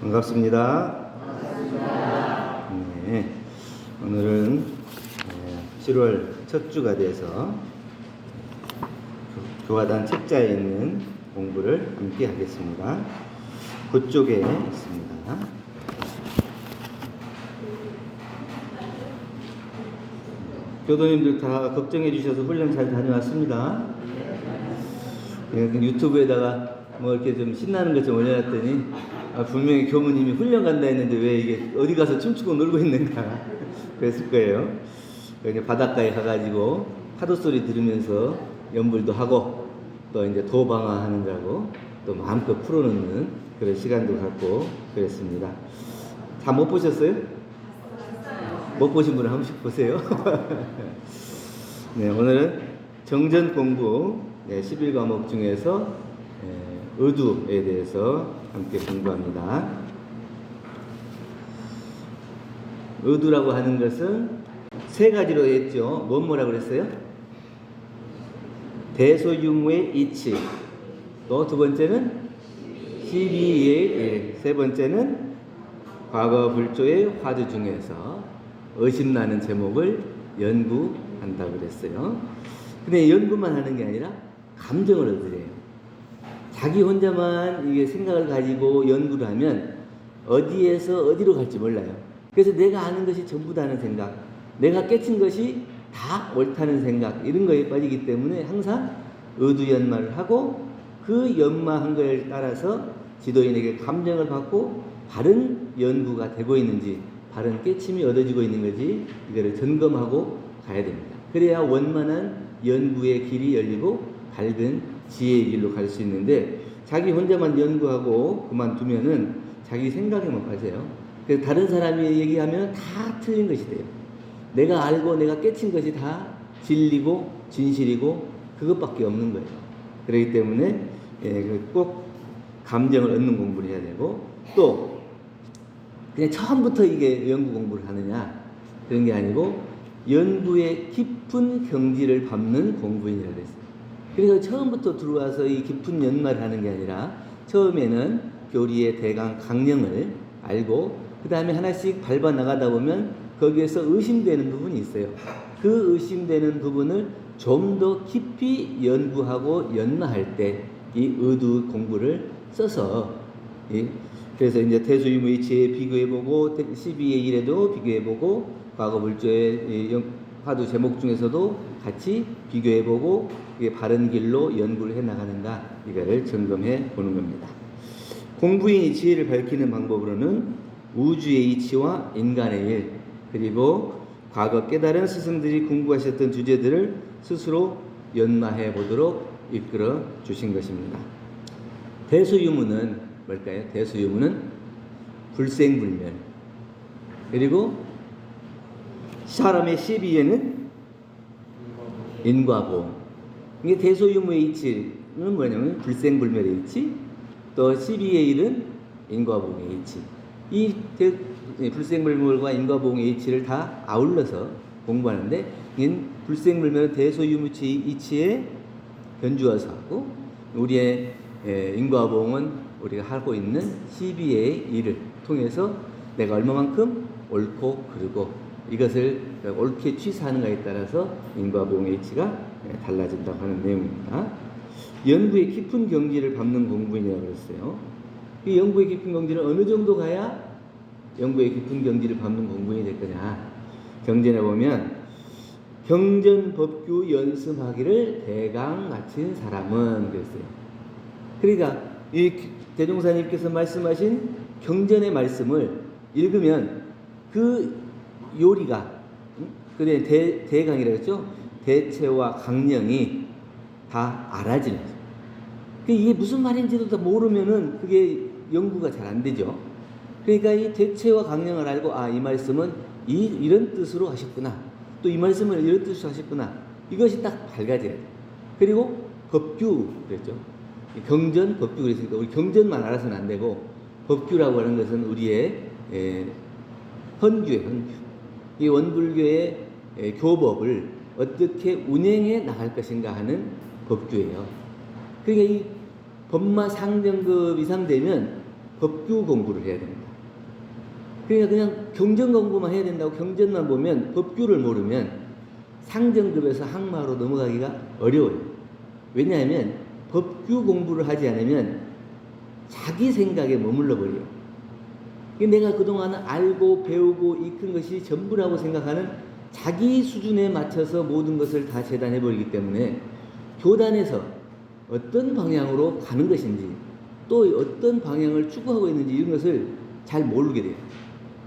반갑습니다. 네, 오늘은 7월 첫 주가 돼서 교화단 책자에 있는 공부를 함께 하겠습니다. 그쪽에 있습니다. 교도님들 다 걱정해 주셔서 훈련 잘 다녀왔습니다. 유튜브에다가 뭐 이렇게 좀 신나는 것 좀 올려놨더니 분명히 교무님이 훈련 간다 했는데 왜 이게 어디 가서 춤추고 놀고 있는가 그랬을 거예요. 그냥 바닷가에 가가지고 파도 소리 들으면서 연불도 하고 또 이제 도방화하는 거고 또 마음껏 풀어놓는 그런 시간도 갖고 그랬습니다. 다 못 보셨어요? 못 보신 분은 한 번씩 보세요. 네, 오늘은 정전 공부 11과목 중에서 의두에 대해서 함께 공부합니다. 의두라고 하는 것은 세 가지로 했죠. 뭐라고 그랬어요? 대소유무의 이치, 또 두 번째는 12의 일, 세 번째는 과거 불조의 화두 중에서 의심나는 제목을 연구한다고 그랬어요. 근데 연구만 하는 게 아니라 감정을 얻으래요. 자기 혼자만 이게 생각을 가지고 연구를 하면 어디에서 어디로 갈지 몰라요. 그래서 내가 아는 것이 전부다는 생각, 내가 깨친 것이 다 옳다는 생각, 이런 거에 빠지기 때문에 항상 의두연마를 하고 그 연마한 거에 따라서 지도인에게 감정을 받고 바른 연구가 되고 있는지, 바른 깨침이 얻어지고 있는 건지 이거를 점검하고 가야 됩니다. 그래야 원만한 연구의 길이 열리고 밝은 지혜의 길로 갈 수 있는데, 자기 혼자만 연구하고 그만두면은 자기 생각에만 빠져요. 그래서 다른 사람이 얘기하면 다 틀린 것이 돼요. 내가 알고 내가 깨친 것이 다 진리고 진실이고 그것밖에 없는 거예요. 그렇기 때문에 꼭 감정을 얻는 공부를 해야 되고, 또 그냥 처음부터 이게 연구 공부를 하느냐 그런 게 아니고 연구의 깊은 경지를 밟는 공부인이라고 했어요. 그래서 처음부터 들어와서 이 깊은 연마를 하는 게 아니라 처음에는 교리의 대강 강령을 알고 그 다음에 하나씩 밟아 나가다 보면 거기에서 의심되는 부분이 있어요. 그 의심되는 부분을 좀 더 깊이 연구하고 연마할 때 이 의두 공부를 써서, 그래서 이제 대소유무이치에 비교해보고 12의 일에도 비교해보고 과거 불조의 화두 제목 중에서도 같이 비교해보고 바른 길로 연구를 해나가는가, 이거를 점검해 보는 겁니다. 공부인이 지혜를 밝히는 방법으로는 우주의 이치와 인간의 일, 그리고 과거 깨달은 스승들이 공부하셨던 주제들을 스스로 연마해 보도록 이끌어 주신 것입니다. 대소유무는 뭘까요? 대소유무는 불생불멸, 그리고 사람의 시비에는 인과보험. 이게 대소유무의 이치는 뭐냐면 불생불멸의 이치, 또 시비의 일은 인과보험의 이치. 이 불생불멸과 인과보험의 이치를 다 아울러서 공부하는데, 불생불멸은 대소유무의 이치에 견주어서 하고, 우리의 인과보험은 우리가 하고 있는 시비의 일을 통해서 내가 얼마만큼 옳고 그르고 이것을 옳게 취사하는가에 따라서 인과보험의 이치가 달라진다고 하는 내용입니다. 연구의 깊은 경지를 밟는 공부인이라고 했어요. 이 연구의 깊은 경지는 어느 정도 가야 연구의 깊은 경지를 밟는 공부인이 될 거냐. 경전에 보면 경전법규 연습하기를 대강 마친 사람은 그랬어요. 그러니까 이 대종사님께서 말씀하신 경전의 말씀을 읽으면 그 요리가, 그래 대강이라고 했죠. 대체와 강령이 다 알아지는 거죠. 이게 무슨 말인지도 다 모르면은 그게 연구가 잘 안 되죠. 그러니까 이 대체와 강령을 알고, 이 말씀은 이런 뜻으로 하셨구나, 또 이 말씀을 이런 뜻으로 하셨구나, 이것이 딱 밝아져야 돼요. 그리고 법규 그랬죠. 경전 법규 그랬으니까 우리 경전만 알아서는 안 되고, 법규라고 하는 것은 우리의 헌규예요. 헌규. 이 원불교의 교법을 어떻게 운행해 나갈 것인가 하는 법규예요. 그러니까 이 법마 상정급 이상 되면 법규 공부를 해야 됩니다. 그러니까 그냥 경전 공부만 해야 된다고 경전만 보면 법규를 모르면 상정급에서 항마로 넘어가기가 어려워요. 왜냐하면 법규 공부를 하지 않으면 자기 생각에 머물러 버려요. 내가 그동안 알고 배우고 익힌 것이 전부라고 생각하는 자기 수준에 맞춰서 모든 것을 다 재단해 버리기 때문에 교단에서 어떤 방향으로 가는 것인지 또 어떤 방향을 추구하고 있는지 이런 것을 잘 모르게 돼요.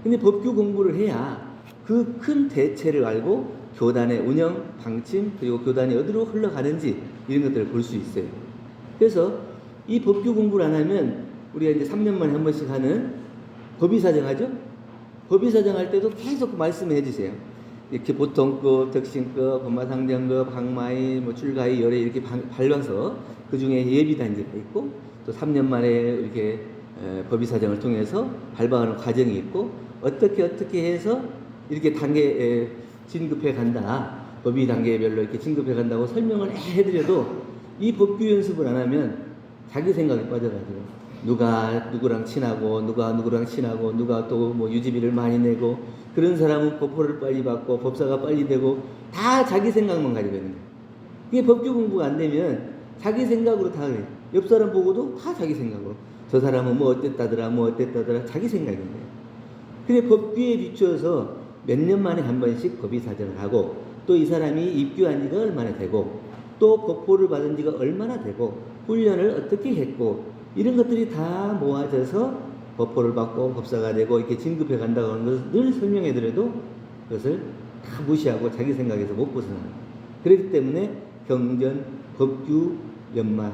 근데 법규 공부를 해야 그 큰 대체를 알고 교단의 운영, 방침, 그리고 교단이 어디로 흘러가는지 이런 것들을 볼 수 있어요. 그래서 이 법규 공부를 안 하면 우리가 이제 3년 만에 한 번씩 하는 법의사정 하죠? 법의사정 할 때도 계속 말씀해 주세요. 이렇게 보통급, 덕신급, 법마상정급, 항마의, 출가의, 열의 이렇게 밟아서 그 중에 예비 단계가 있고 또 3년 만에 이렇게 법의사정을 통해서 밟아가는 과정이 있고 어떻게 해서 이렇게 단계 진급해 간다. 법의 단계별로 이렇게 진급해 간다고 설명을 해드려도 이 법규 연습을 안 하면 자기 생각에 빠져가지고 누가 누구랑 친하고 누가 누구랑 친하고 누가 또 뭐 유지비를 많이 내고 그런 사람은 법호를 빨리 받고 법사가 빨리 되고 다 자기 생각만 가지고 있는 거예요. 이게 법규 공부가 안 되면 자기 생각으로 다 그래요. 옆 사람 보고도 다 자기 생각으로 저 사람은 뭐 어땠다더라 자기 생각인 거예요. 근데 법규에 비추어서 몇 년 만에 한 번씩 법의사정을 하고 또 이 사람이 입교한 지가 얼마나 되고 또 법호를 받은 지가 얼마나 되고 훈련을 어떻게 했고 이런 것들이 다 모아져서 법호를 받고 법사가 되고 이렇게 진급해 간다고 하는 것을 늘 설명해 드려도 그것을 다 무시하고 자기 생각에서 못 벗어나는 거예요. 그렇기 때문에 경전, 법규, 연마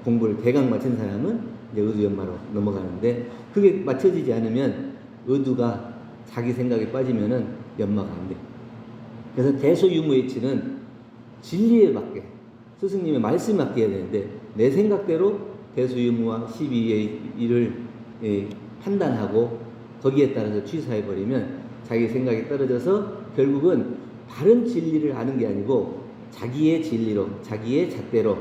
공부를 대강 마친 사람은 이제 의두연마로 넘어가는데 그게 맞춰지지 않으면 의두가 자기 생각에 빠지면은 연마가 안 돼요. 그래서 대소유무의치는 진리에 맞게 스승님의 말씀에 맞게 해야 되는데 내 생각대로 대소유무와 12의 일을 판단하고 거기에 따라서 취사해버리면 자기 생각이 떨어져서 결국은 바른 진리를 아는 게 아니고 자기의 진리로 자기의 잣대로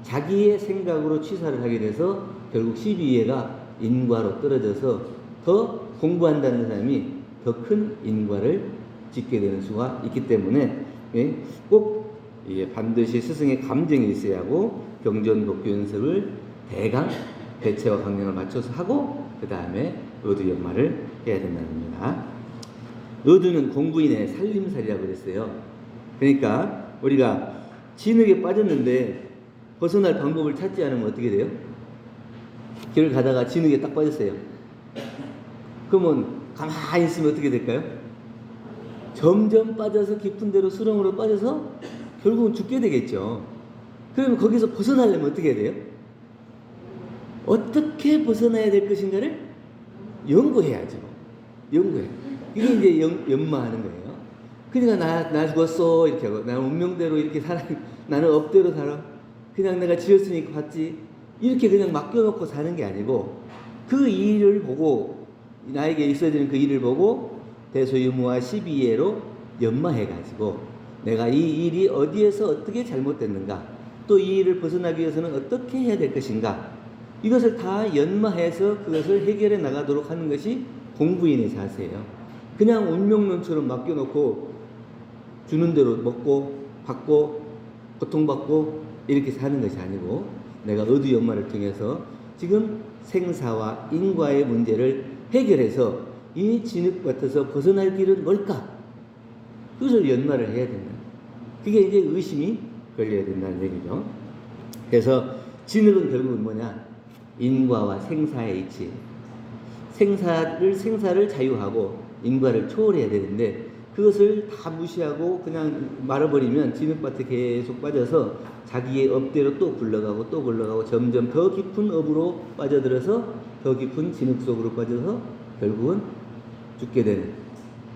자기의 생각으로 취사를 하게 돼서 결국 12예가 인과로 떨어져서 더 공부한다는 사람이 더 큰 인과를 짓게 되는 수가 있기 때문에 꼭 반드시 스승의 감정이 있어야 하고 경전 법규 연습을 대강 대체와 강령을 맞춰서 하고 그 다음에 의두연마를 해야 된다는 겁니다. 의두는 공부인의 살림살이라고 그랬어요. 그러니까 우리가 진흙에 빠졌는데 벗어날 방법을 찾지 않으면 어떻게 돼요? 길을 가다가 진흙에 딱 빠졌어요. 그러면 가만히 있으면 어떻게 될까요? 점점 빠져서 깊은 데로 수렁으로 빠져서 결국은 죽게 되겠죠. 그러면 거기서 벗어나려면 어떻게 해야 돼요? 어떻게 벗어나야 될 것인가를 연구해야죠. 연구해. 이게 이제 연마하는 거예요. 그러니까 나 죽었어 이렇게 하고 나는 운명대로 이렇게 살아 나는 업대로 살아 그냥 내가 지었으니까 봤지 이렇게 그냥 맡겨놓고 사는 게 아니고 그 일을 보고 나에게 있어야 되는 그 일을 보고 대소유무와 12예로 연마해가지고 내가 이 일이 어디에서 어떻게 잘못됐는가 또 이 일을 벗어나기 위해서는 어떻게 해야 될 것인가 이것을 다 연마해서 그것을 해결해 나가도록 하는 것이 공부인의 자세예요. 그냥 운명론처럼 맡겨놓고 주는 대로 먹고 받고 고통받고 이렇게 사는 것이 아니고 내가 의두연마를 통해서 지금 생사와 인과의 문제를 해결해서 이 진흙밭에서 벗어날 길은 뭘까? 그것을 연마를 해야 된다. 그게 이제 의심이 걸려야 된다는 얘기죠. 그래서 진흙은 결국은 뭐냐? 인과와 생사의 이치. 생사를 자유하고 인과를 초월해야 되는데 그것을 다 무시하고 그냥 말아버리면 진흙밭에 계속 빠져서 자기의 업대로 또 굴러가고 점점 더 깊은 업으로 빠져들어서 더 깊은 진흙 속으로 빠져서 결국은 죽게 되는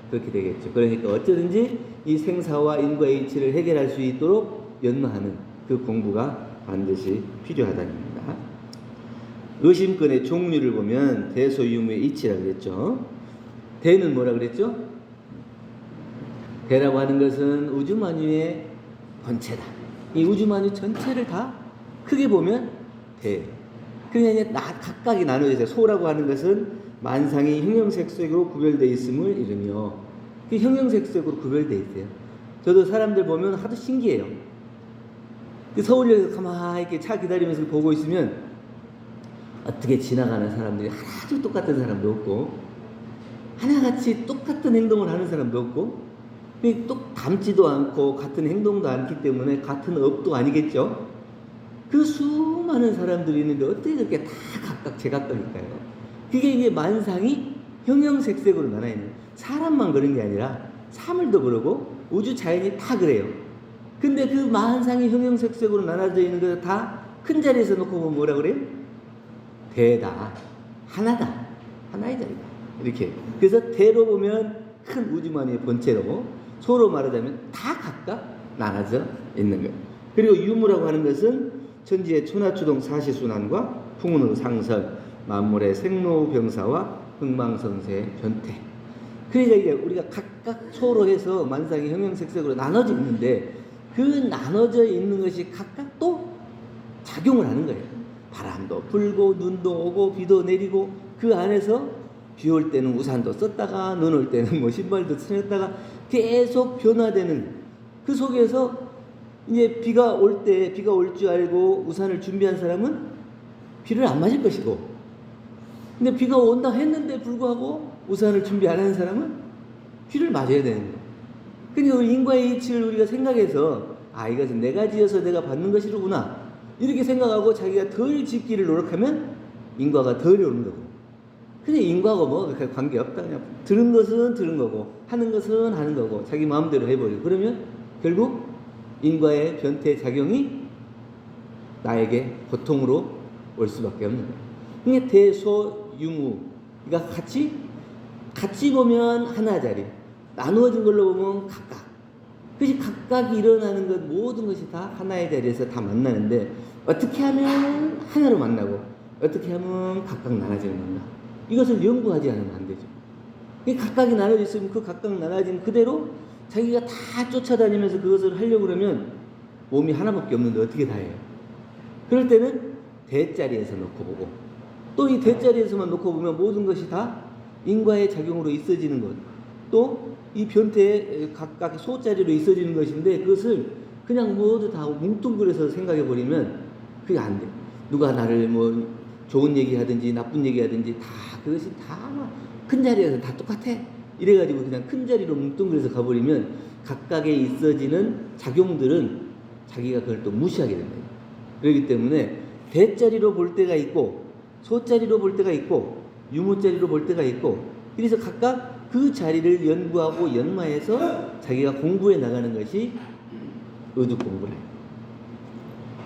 그렇게 되겠죠. 그러니까 어쩌든지 이 생사와 인과의 이치를 해결할 수 있도록 연마하는 그 공부가 반드시 필요하다는 겁니다. 의심권의 종류를 보면 대소유무의 이치라고 그랬죠. 대는 뭐라 그랬죠? 대라고 하는 것은 우주만유의 본체다. 이 우주만유 전체를 다 크게 보면 대. 그러니까 각각이 나눠져 있어요. 소라고 하는 것은 만상이 형형색색으로 구별되어 있음을 이루며, 그 형형색색으로 구별되어 있어요. 저도 사람들 보면 하도 신기해요. 서울역에서 가만히 이렇게 차 기다리면서 보고 있으면 어떻게 지나가는 사람들이 하나도 똑같은 사람도 없고, 하나같이 똑같은 행동을 하는 사람도 없고, 똑 닮지도 않고 같은 행동도 않기 때문에 같은 업도 아니겠죠. 그 수많은 사람들이 있는데 어떻게 그렇게 다 각각 제각각일까요? 그게 이게 만상이 형형색색으로 나눠 있는, 사람만 그런 게 아니라 사물도 그러고 우주 자연이 다 그래요. 근데 그 만상이 형형색색으로 나눠져 있는 거 다 큰 자리에서 놓고 보면 뭐라 그래요? 대다, 하나다, 하나의 자리다, 이렇게. 그래서 대로 보면 큰 우주만의 본체로, 소로 말하자면 다 각각 나눠져 있는 거예요. 그리고 유무라고 하는 것은 천지의 천하추동 사시순환과 풍운의 상설, 만물의 생로병사와 흥망성쇠의 변태. 그러니까 이게 우리가 각각 소로 해서 만상이 형형색색으로 나눠져 있는데, 그 나눠져 있는 것이 각각 또 작용을 하는 거예요. 바람도 불고 눈도 오고 비도 내리고, 그 안에서 비 올 때는 우산도 썼다가 눈 올 때는 뭐 신발도 신었다가 계속 변화되는 그 속에서, 이제 비가 올 때 비가 올 줄 알고 우산을 준비한 사람은 비를 안 맞을 것이고, 근데 비가 온다 했는데 불구하고 우산을 준비 안 하는 사람은 비를 맞아야 되는 거예요. 그러니까 인과의 이치를 우리가 생각해서, 아, 이것은 내가 지어서 내가 받는 것이로구나, 이렇게 생각하고 자기가 덜 짓기를 노력하면 인과가 덜 오는 거고. 근데 인과가 뭐 관계없다. 그냥 들은 것은 들은 거고 하는 것은 하는 거고 자기 마음대로 해버리고, 그러면 결국 인과의 변태 작용이 나에게 고통으로 올 수밖에 없는 거예요. 이게 대소유무가 같이 보면 하나 자리, 나누어진 걸로 보면 각각. 그것이 각각 일어나는 것, 모든 것이 다 하나의 자리에서 다 만나는데, 어떻게 하면 하나로 만나고 어떻게 하면 각각 나눠지는 건가, 이것을 연구하지 않으면 안 되죠. 각각이 나눠져 있으면 그 각각 나눠진 그대로 자기가 다 쫓아다니면서 그것을 하려고 그러면 몸이 하나밖에 없는데 어떻게 다 해요? 그럴 때는 대자리에서 놓고 보고, 또 이 대자리에서만 놓고 보면 모든 것이 다 인과의 작용으로 있어지는 것, 또 이 변태의 각각 소자리로 있어지는 것인데, 그것을 그냥 모두 다 뭉뚱그려서 생각해 버리면 그게 안 돼. 누가 나를 뭐 좋은 얘기 하든지 나쁜 얘기 하든지 다 그것이 다 큰 자리에서 다 똑같아, 이래가지고 그냥 큰 자리로 뭉뚱그려서 가버리면 각각에 있어지는 작용들은 자기가 그걸 또 무시하게 된다. 그렇기 때문에 대자리로 볼 때가 있고 소자리로 볼 때가 있고 유무자리로 볼 때가 있고, 그래서 각각 그 자리를 연구하고 연마해서 자기가 공부해 나가는 것이 의득 공부라.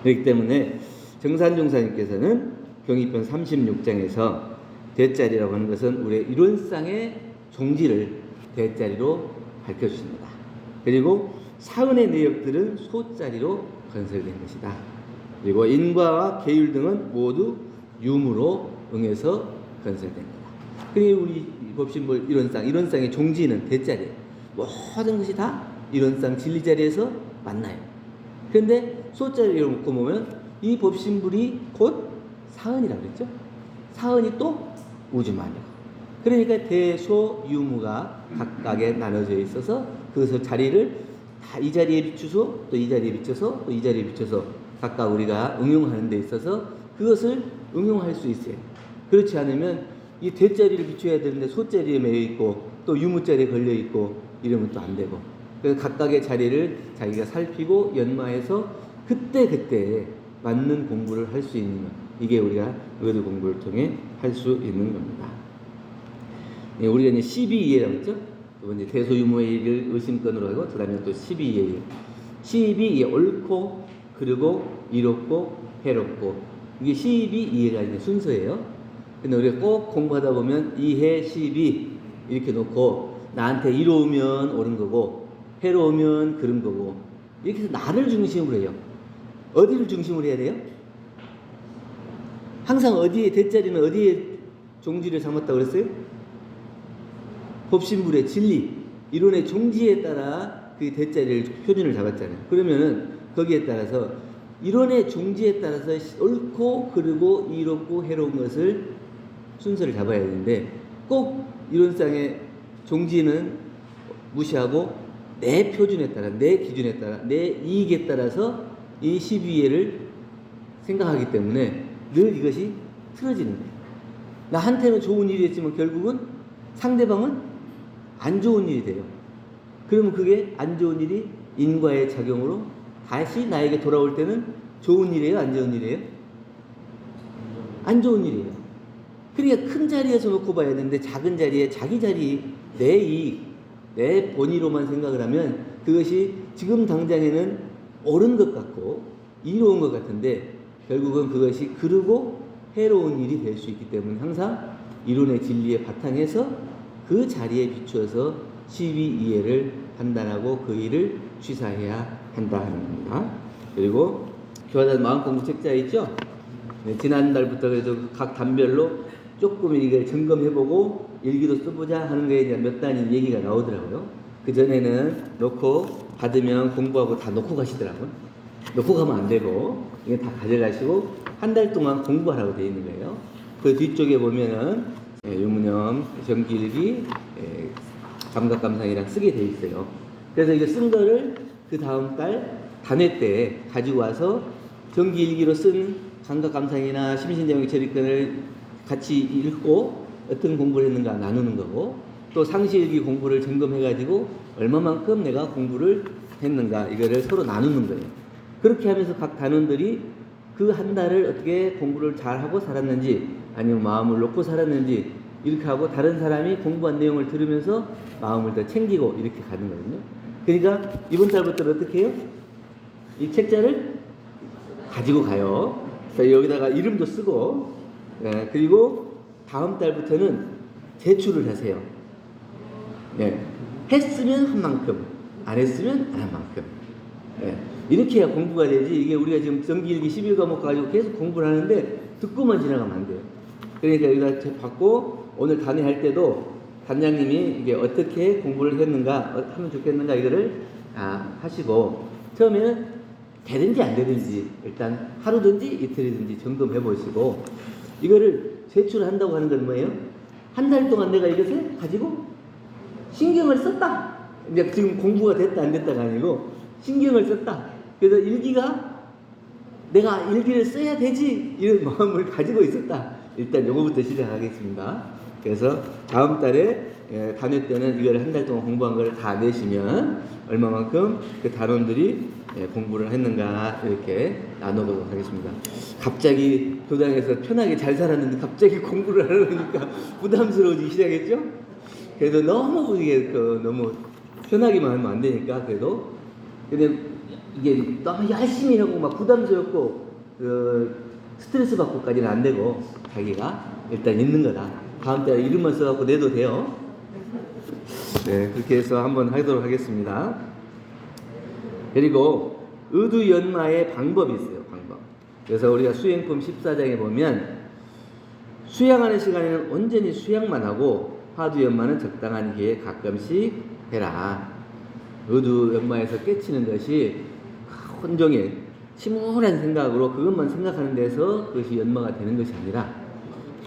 그렇기 때문에 정산종사님께서는 경의편 36장에서 대자리라고 하는 것은 우리의 이론상의 종지를 대자리로 밝혀주십니다. 그리고 사은의 내역들은 소자리로 건설된 것이다. 그리고 인과와 계율 등은 모두 유무로 응해서 건설된 거다. 그리고 우리 법신물 이론상의 종지는 대자리예요. 모든 것이 다 이론상 진리자리에서 만나요. 그런데 소자리로 놓고 보면 이 법신불이 곧 사은이라고 그랬죠. 사은이 또 우주만이고, 그러니까 대소유무가 각각에 나눠져 있어서 그것을 자리를 다 이 자리에 비추서 또 이 자리에 비춰서 또 이 자리에 비춰서 각각 우리가 응용하는 데 있어서 그것을 응용할 수 있어요. 그렇지 않으면 이 대자리를 비춰야 되는데 소자리에 매여 있고 또 유무자리에 걸려 있고 이러면 또 안 되고, 그래서 각각의 자리를 자기가 살피고 연마해서 그때 맞는 공부를 할 수 있는 것, 이게 우리가 의도 공부를 통해 할 수 있는 겁니다. 예, 우리가 이제 12이해라고 했죠. 두 번째 대소유무의 일을 의심권으로 하고, 그 다음에 또 12이해. 12이해, 옳고 그리고 이롭고 해롭고, 이게 12이해가 이제 순서예요. 근데 우리가 꼭 공부하다 보면 이해 12 이렇게 놓고, 나한테 이로우면 옳은 거고 해로우면 그런 거고, 이렇게 해서 나를 중심으로 해요. 어디를 중심으로 해야 돼요? 항상 어디에, 대자리는 어디에 종지를 삼았다고 그랬어요? 법신불의 진리, 이론의 종지에 따라 그 대자리를 표준을 잡았잖아요. 그러면은 거기에 따라서 이론의 종지에 따라서 옳고 그르고 이롭고 해로운 것을 순서를 잡아야 되는데 꼭 이론상의 종지는 무시하고 내 표준에 따라, 내 기준에 따라, 내 이익에 따라서 이 12회를 생각하기 때문에 늘 이것이 틀어지는 거예요. 나한테는 좋은 일이 있지만 결국은 상대방은 안 좋은 일이 돼요. 그러면 그게 안 좋은 일이 인과의 작용으로 다시 나에게 돌아올 때는 좋은 일이에요? 안 좋은 일이에요? 안 좋은 일이에요. 그러니까 큰 자리에서 놓고 봐야 되는데 작은 자리에 자기 자리, 내 이익, 내 본의로만 생각을 하면 그것이 지금 당장에는 옳은 것 같고 이로운 것 같은데 결국은 그것이 그르고 해로운 일이 될 수 있기 때문에 항상 이론의 진리에 바탕에서 그 자리에 비추어서 12이해를 판단하고 그 일을 취사해야 한다는 겁니다. 그리고 교화단 마음공부 책자 있죠? 네, 지난달부터 그래도 각 단별로 조금 이걸 점검해보고 일기도 써보자 하는 거에 대한 몇 단위 얘기가 나오더라고요. 그전에는 놓고 받으면 공부하고 다 놓고 가시더라고요. 놓고 가면 안 되고 이게 다 가져가시고 한 달 동안 공부하라고 되어 있는 거예요. 그 뒤쪽에 보면은 유문형, 정기일기, 감각감상이랑 쓰게 돼 있어요. 그래서 이거 쓴 거를 그 다음 달 단회 때 가지고 와서 정기일기로 쓴 감각감상이나 심신정기 처리권을 같이 읽고 어떤 공부를 했는가 나누는 거고 또 상시일기 공부를 점검해가지고 얼마만큼 내가 공부를 했는가 이거를 서로 나누는 거예요. 그렇게 하면서 각 단원들이 그 한 달을 어떻게 공부를 잘하고 살았는지 아니면 마음을 놓고 살았는지 이렇게 하고 다른 사람이 공부한 내용을 들으면서 마음을 더 챙기고 이렇게 가는 거거든요. 그러니까 이번 달부터 어떻게 해요? 이 책자를 가지고 가요. 그래서 여기다가 이름도 쓰고 그리고 다음 달부터는 제출을 하세요. 했으면 한 만큼 안 했으면 안 한 만큼 이렇게 해야 공부가 되지. 이게 우리가 지금 정기일기 11과목 가지고 계속 공부를 하는데 듣고만 지나가면 안 돼요. 그러니까 여기다 받고 오늘 단회할 때도 단장님이 이게 어떻게 공부를 했는가 하면 좋겠는가 이거를 하시고 처음에는 되든지 안 되든지 일단 하루든지 이틀이든지 점검해 보시고 이거를 제출한다고 하는 건 뭐예요? 한 달 동안 내가 이것을 가지고 신경을 썼다. 이제 지금 공부가 됐다 안 됐다가 아니고 신경을 썼다. 그래서 일기가 내가 일기를 써야 되지 이런 마음을 가지고 있었다. 일단 요거부터 시작하겠습니다. 그래서 다음 달에 단회 때는 이걸 한 달 동안 공부한 걸 다 내시면 얼마만큼 그 단원들이 공부를 했는가 이렇게 나눠보도록 하겠습니다. 갑자기 교당에서 편하게 잘 살았는데 갑자기 공부를 하려니까 부담스러워지기 시작했죠. 그래도 너무 이게 너무 편하게만 하면 안 되니까 그래도 근데 이게 너무 열심히 하고 막 부담스럽고 스트레스 받고까지는 안 되고 자기가 일단 있는 거다. 다음 달에 이름만 써갖고 내도 돼요. 네, 그렇게 해서 한번 하도록 하겠습니다. 그리고 의두연마의 방법이 있어요. 방법. 그래서 우리가 수행품 14장에 보면 수양하는 시간에는 온전히 수양만 하고 화두연마는 적당한 기회에 가끔씩 해라. 의두연마에서 깨치는 것이 혼종의 침울한 생각으로 그것만 생각하는 데서 그것이 연마가 되는 것이 아니라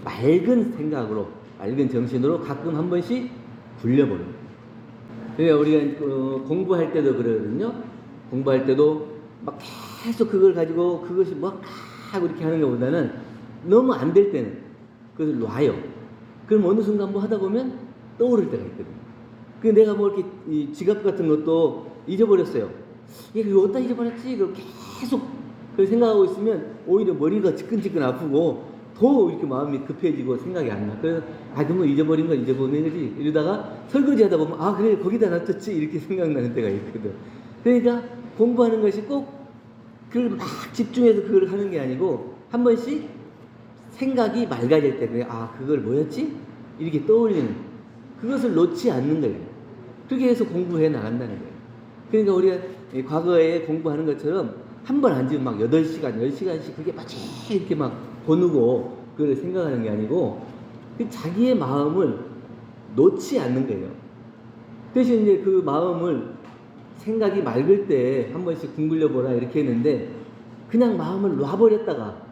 맑은 생각으로 맑은 정신으로 가끔 한 번씩 굴려보는 거예요. 그러니까 우리가 공부할 때도 그러거든요. 공부할 때도 막 계속 그걸 가지고 그것이 막 하고 이렇게 하는 것보다는 너무 안 될 때는 그것을 놔요. 그럼 어느 순간 뭐 하다 보면 떠오를 때가 있거든요. 그 내가 뭐 이렇게 이 지갑 같은 것도 잊어버렸어요. 이거 어디다 잊어버렸지? 이걸 계속 그걸 생각하고 있으면 오히려 머리가 지끈지끈 아프고 더 이렇게 마음이 급해지고 생각이 안 나. 그래서 그러면 잊어버린 건 잊어버린 거지. 이러다가 설거지 하다 보면 그래 거기다 놔뒀지 이렇게 생각나는 때가 있거든. 그러니까 공부하는 것이 꼭 그걸 막 집중해서 그걸 하는 게 아니고 한 번씩 생각이 맑아질 때 그래 그걸 뭐였지? 이렇게 떠올리는 그것을 놓지 않는 거예요. 그렇게 해서 공부해 나간다는 거예요. 그러니까 우리가 과거에 공부하는 것처럼 한 번 앉으면 막 8시간, 10시간씩 그게 막 이렇게 막 보누고 그걸 생각하는 게 아니고 자기의 마음을 놓지 않는 거예요. 대신 이제 그 마음을 생각이 맑을 때 한 번씩 뒹굴려 보라 이렇게 했는데 그냥 마음을 놔버렸다가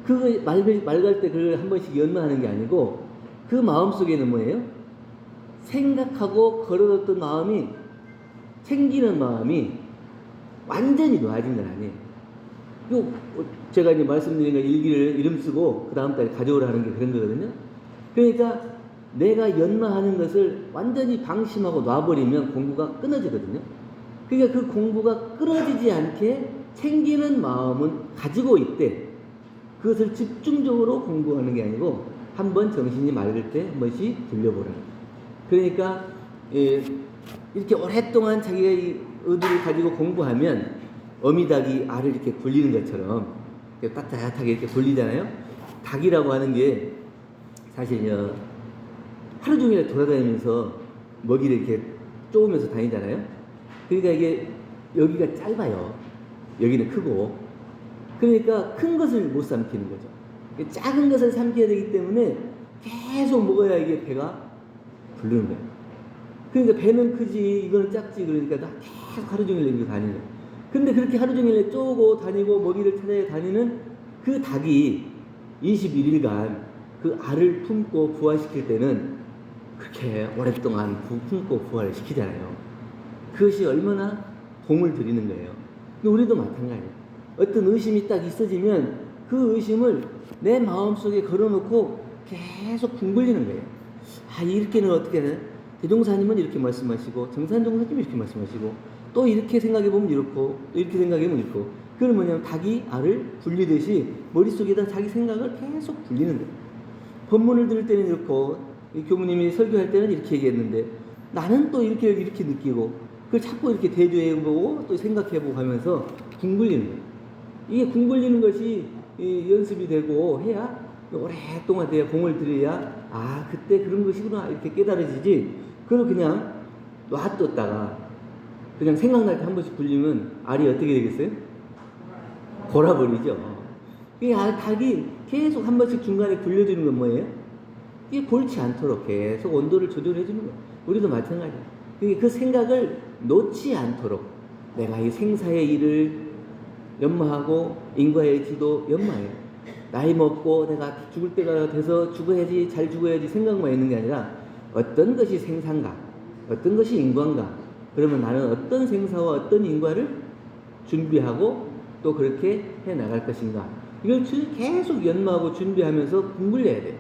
그거 맑을 때 그걸 한 번씩 연마하는 게 아니고 그 마음 속에는 뭐예요? 생각하고 걸어뒀던 마음이 챙기는 마음이 완전히 놓아진 건 아니에요. 요 제가 이제 말씀드린 거 일기를 이름 쓰고 그 다음 달에 가져오라 하는 게 그런 거거든요. 그러니까 내가 연마하는 것을 완전히 방심하고 놔버리면 공부가 끊어지거든요. 그러니까 그 공부가 끊어지지 않게 챙기는 마음은 가지고 있대. 그것을 집중적으로 공부하는 게 아니고 한번 정신이 맑을 때 한 번씩 돌려보라는 거예요. 그러니까 이렇게 오랫동안 자기가 이 의도를 가지고 공부하면 어미닭이 알을 이렇게 굴리는 것처럼 따뜻하게 이렇게 굴리잖아요. 닭이라고 하는 게 사실 하루 종일 돌아다니면서 먹이를 이렇게 쪼으면서 다니잖아요. 그러니까 이게 여기가 짧아요. 여기는 크고. 그러니까 큰 것을 못 삼키는 거죠. 작은 것을 삼켜야 되기 때문에 계속 먹어야 이게 배가 부르는 거예요. 그러니까 배는 크지 이거는 작지 그러니까 나 계속 하루 종일 이렇게 다니는 거예요. 근데 그렇게 하루 종일 쪼고 다니고 먹이를 찾아야 다니는 그 닭이 21일간 그 알을 품고 부화시킬 때는 그렇게 오랫동안 품고 부화를 시키잖아요. 그것이 얼마나 공을 들이는 거예요. 근데 우리도 마찬가지예요. 어떤 의심이 딱 있어지면 그 의심을 내 마음속에 걸어놓고 계속 둥글리는 거예요. 아, 이렇게는 어떻게 하나? 대종사님은 이렇게 말씀하시고 정산종사님은 이렇게 말씀하시고 또 이렇게 생각해보면 이렇고 또 이렇게 생각해보면 이렇고 그건 뭐냐면 닭이 알을 굴리듯이 머릿속에다 자기 생각을 계속 굴리는 거예요. 법문을 들을 때는 이렇고 교무님이 설교할 때는 이렇게 얘기했는데 나는 또 이렇게 느끼고 그걸 자꾸 이렇게 대조해보고 또 생각해보고 하면서 둥글리는 거예요. 이게 둥글리는 것이 연습이 되고 해야 오랫동안 돼야 공을 들여야 아 그때 그런 것이구나 이렇게 깨달아지지. 그걸 그냥 놔뒀다가 그냥 생각날 때 한 번씩 굴리면 알이 어떻게 되겠어요? 골아버리죠. 이 닭이 계속 한 번씩 중간에 굴려주는 건 뭐예요? 이게 골치 않도록 계속 온도를 조절해 주는 거예요. 우리도 마찬가지예요. 그 생각을 놓지 않도록 내가 이 생사의 일을 연마하고 인과의 지도 연마해요. 나이 먹고 내가 죽을 때가 돼서 죽어야지 잘 죽어야지 생각만 있는 게 아니라 어떤 것이 생사인가 어떤 것이 인과인가 그러면 나는 어떤 생사와 어떤 인과를 준비하고 또 그렇게 해나갈 것인가 이걸 계속 연마하고 준비하면서 둥글려야 돼요.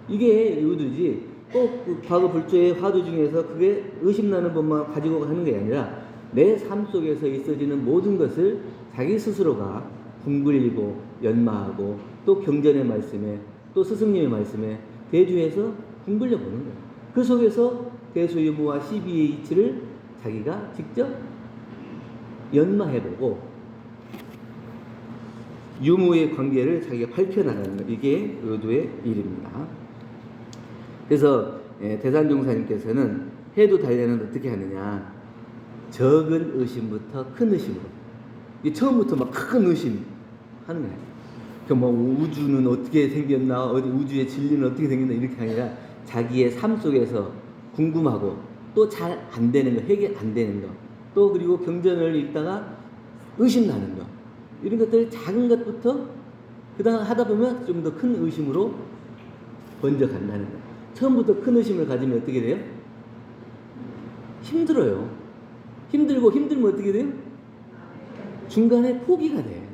이게 의도지 꼭 그 과거 불조의 화두 중에서 그게 의심나는 법만 가지고 하는 게 아니라 내 삶 속에서 있어지는 모든 것을 자기 스스로가 둥글리고 연마하고 또 경전의 말씀에 또 스승님의 말씀에 대주해서 둥글려 보는 거예요. 그 속에서 대소유무와 시비의 이치를 자기가 직접 연마해보고 유무의 관계를 자기가 밝혀나가는 것 이게 의도의 일입니다. 그래서 대산종사님께서는 해도 달래는 어떻게 하느냐 적은 의심부터 큰 의심으로 처음부터 막 큰 의심 하는 거예요. 뭐 우주는 어떻게 생겼나 어디 우주의 진리는 어떻게 생겼나 이렇게 아니라 자기의 삶 속에서 궁금하고 또 잘 안 되는 거 해결 안 되는 거 또 그리고 경전을 읽다가 의심나는 거 이런 것들 작은 것부터 그다음 하다 보면 좀 더 큰 의심으로 번져간다는 거. 처음부터 큰 의심을 가지면 어떻게 돼요? 힘들어요. 힘들고 힘들면 어떻게 돼요? 중간에 포기가 돼.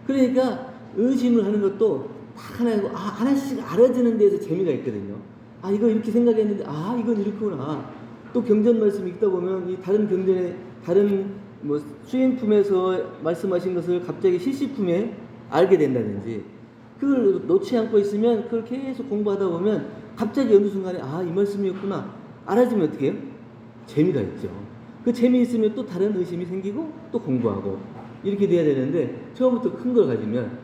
그러니까 의심을 하는 것도 딱 하나씩 알아지는 데에서 재미가 있거든요. 아, 이거 이렇게 생각했는데, 아, 이건 이렇구나. 또 경전 말씀 읽다 보면 이 다른 경전에, 다른 뭐 수행품에서 말씀하신 것을 갑자기 실시품에 알게 된다든지, 그걸 놓지 않고 있으면 그걸 계속 공부하다 보면 갑자기 어느 순간에 아, 이 말씀이었구나. 알아지면 어떻게 해요? 재미가 있죠. 그 재미있으면 또 다른 의심이 생기고 또 공부하고 이렇게 돼야 되는데 처음부터 큰 걸 가지면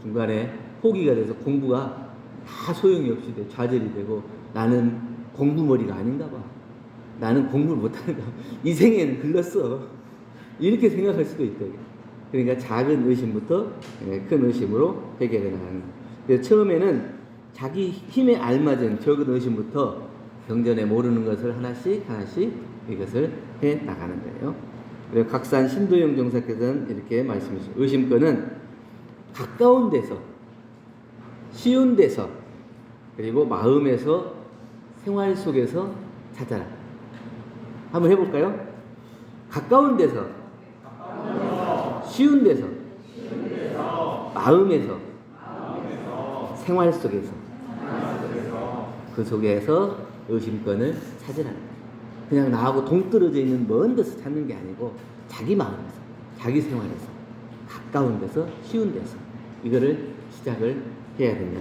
중간에 포기가 돼서 공부가 다 소용이 없이 돼 좌절이 되고 나는 공부머리가 아닌가 봐. 나는 공부를 못하는가 봐. 이 생에는 글렀어. 이렇게 생각할 수도 있다. 그러니까 작은 의심부터 큰 의심으로 해결해 나가는 거예요. 처음에는 자기 힘에 알맞은 적은 의심부터 경전에 모르는 것을 하나씩 이것을 해 나가는 거예요. 그리고 각산 신도영 정사께서는 이렇게 말씀해 주십니다. 의심권은 가까운 데서, 쉬운 데서, 그리고 마음에서, 생활 속에서 찾아라. 한번 해볼까요? 가까운 데서, 쉬운 데서, 마음에서, 생활 속에서, 그 속에서 의심권을 찾으라. 그냥 나하고 동떨어져 있는 먼 데서 찾는 게 아니고 자기 마음에서, 자기 생활에서, 가까운 데서, 쉬운 데서 이거를 시작을 해야 된다.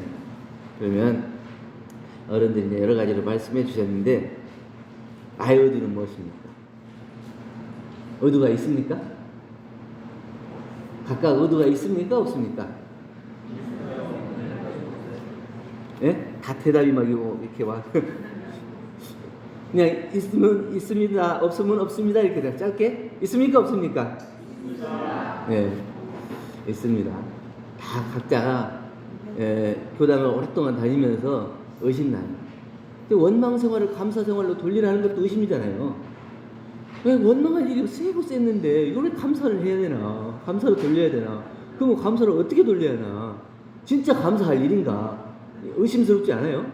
그러면 어른들이 이제 여러 가지로 말씀해 주셨는데, 나의 의도는 무엇입니까? 의도가 있습니까? 각각 의도가 있습니까? 없습니까? 예? 다 대답이 막 이렇게 와. 그냥 있으면 있습니다, 없으면 없습니다 이렇게 돼. 짧게. 있습니까? 없습니까? 네, 있습니다. 다 각자가 교단을 오랫동안 다니면서 의심나요. 원망 생활을 감사 생활로 돌리라는 것도 의심이잖아요. 왜 원망할 일이 세고 셌는데 이걸 왜 감사를 해야 되나? 감사로 돌려야 되나? 그럼 감사를 어떻게 돌려야 하나? 진짜 감사할 일인가? 의심스럽지 않아요?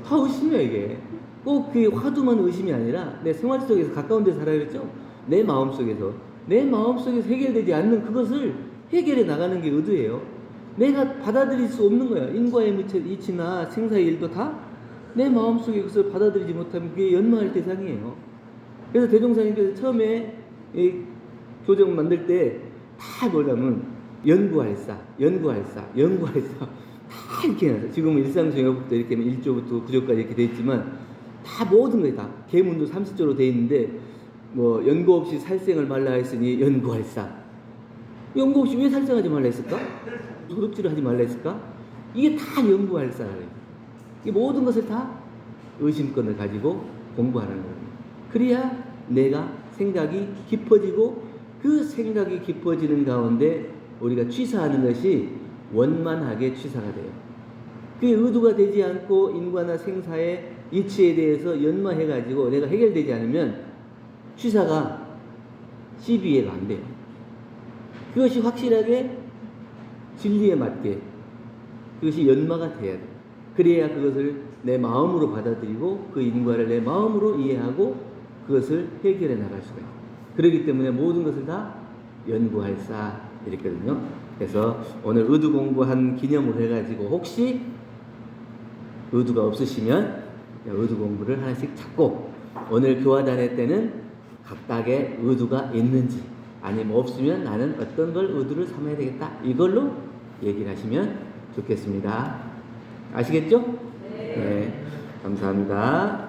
다 의심이야 이게. 꼭 그 화두만 의심이 아니라 내 생활 속에서 가까운 데 살아야 그랬죠? 내 마음 속에서 해결되지 않는 그것을 해결해 나가는 게 의도예요. 내가 받아들일 수 없는 거야. 인과의 이치나 생사의 일도 다 내 마음속에 그것을 받아들이지 못하면 그게 연마할 대상이에요. 그래서 대종사님께서 처음에 이 교정 만들 때 다 뭐냐면 연구할사 다 이렇게 해놨어요. 지금은 일상정협부터 이렇게 1조부터 9조까지 이렇게 돼 있지만 다 모든 게 다 계문도 30조로 돼 있는데, 뭐 연구 없이 살생을 말라 했으니 연구할사. 연구 없이 왜 살생하지 말라 했을까? 도둑질을 하지 말라 했을까? 이게 다 연구할사예요. 이 모든 것을 다 의심권을 가지고 공부하는 거예요. 그래야 내가 생각이 깊어지고, 그 생각이 깊어지는 가운데 우리가 취사하는 것이 원만하게 취사가 돼요. 그게 의도가 되지 않고 인과나 생사의 이치에 대해서 연마해가지고 내가 해결되지 않으면 취사가 시비해가 안 돼요. 그것이 확실하게 진리에 맞게 그것이 연마가 돼야 돼요. 그래야 그것을 내 마음으로 받아들이고 그 인과를 내 마음으로 이해하고 그것을 해결해 나갈 수가 있어요. 그렇기 때문에 모든 것을 다 연구할사 이랬거든요. 그래서 오늘 의두 공부한 기념으로 해가지고 혹시 의두가 없으시면 의두 공부를 하나씩 찾고, 오늘 교화단회 때는 각각의 의두가 있는지 아니면 없으면 나는 어떤 걸 의두를 삼아야 되겠다, 이걸로 얘기를 하시면 좋겠습니다. 아시겠죠? 네. 감사합니다.